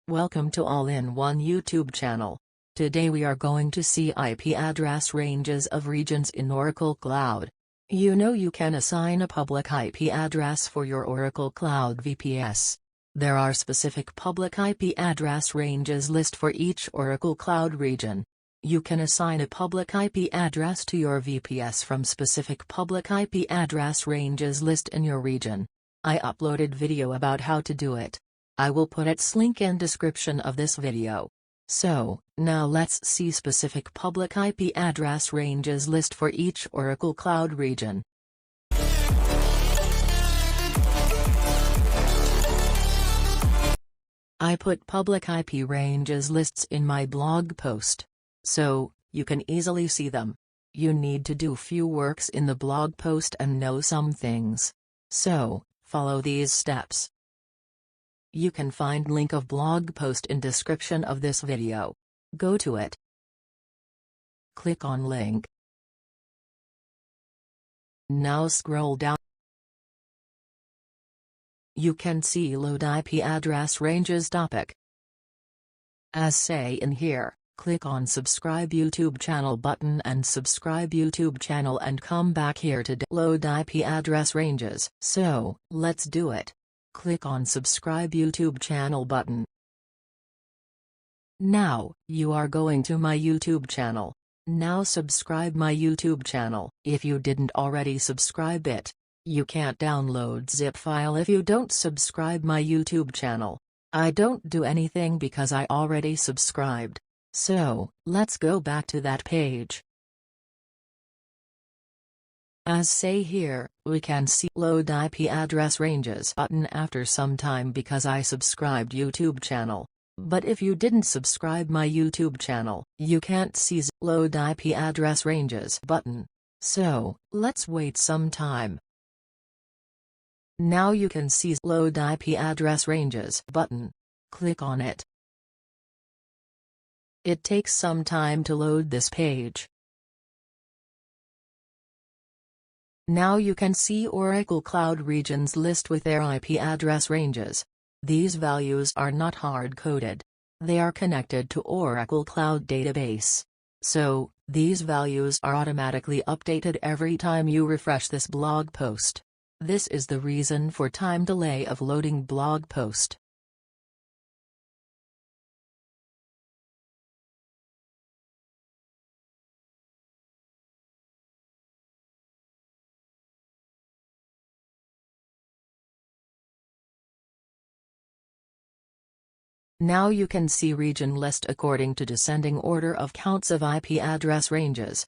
Welcome to All-in-One YouTube channel. Today we are going to see IP address ranges of regions in Oracle Cloud. You know you can assign a public IP address for your Oracle Cloud VPS. There are specific public IP address ranges list for each Oracle Cloud region. You can assign a public IP address to your VPS from specific public IP address ranges list in your region. I uploaded video about how to do it. I will put its link in description of this video. So, now let's see specific public IP address ranges list for each Oracle Cloud region. I put public IP ranges lists in my blog post. So, you can easily see them. You need to do few works in the blog post and know some things. So, follow these steps. You can find link of blog post in description of this video. Go to it. Click on link. Now scroll down. You can see load IP address ranges topic. As say in here, click on subscribe YouTube channel button and subscribe YouTube channel and come back here to load IP address ranges. So, let's do it. Click on subscribe YouTube channel button. Now, you are going to my YouTube channel. Now subscribe my YouTube channel. If you didn't already subscribe it, you can't download zip file if you don't subscribe my YouTube channel. I don't do anything because I already subscribed. So, let's go back to that page. As say here, we can see load IP address ranges button after some time because I subscribed YouTube channel. But if you didn't subscribe my YouTube channel, you can't see load IP address ranges button. So, let's wait some time. Now you can see load IP address ranges button. Click on it. It takes some time to load this page. Now you can see Oracle Cloud regions list with their IP address ranges. These values are not hard-coded. They are connected to Oracle Cloud database. So, these values are automatically updated every time you refresh this blog post. This is the reason for time delay of loading blog post. Now you can see region list according to descending order of counts of IP address ranges.